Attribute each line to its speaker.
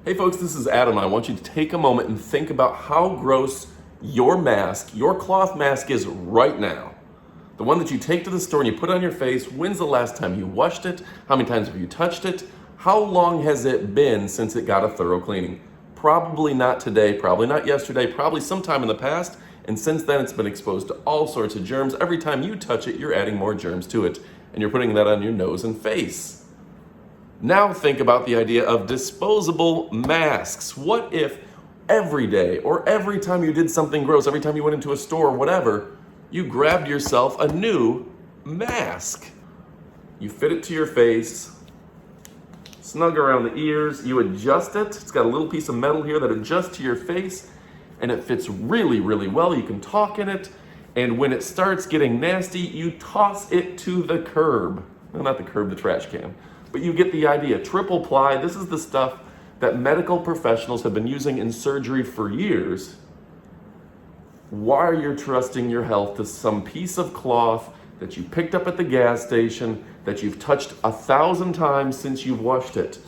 Speaker 1: Hey folks, this is Adam. I want you to take a moment and think about how gross your mask, your cloth mask is right now. The one that you take to the store and you put on your face. When's the last time you washed it? How many times have you touched it? How long has it been since it got a thorough cleaning? Probably not today, probably not yesterday, probably sometime in the past. And since then it's been exposed to all sorts of germs. Every time you touch it, you're adding more germs to it. And you're putting that on your nose and face. Now think about the idea of disposable masks. What if every day or every time you did something gross, every time you went into a store or whatever, you grabbed yourself a new mask? You fit it to your face, snug around the ears, you adjust it. It's got a little piece of metal here that adjusts to your face, and it fits really, really well. You can talk in it, and when it starts getting nasty, you toss it to the curb. Well, not the curb, the trash can. But you get the idea. Triple ply, this is the stuff that medical professionals have been using in surgery for years. Why are you trusting your health to some piece of cloth that you picked up at the gas station that you've touched 1,000 times since you've washed it?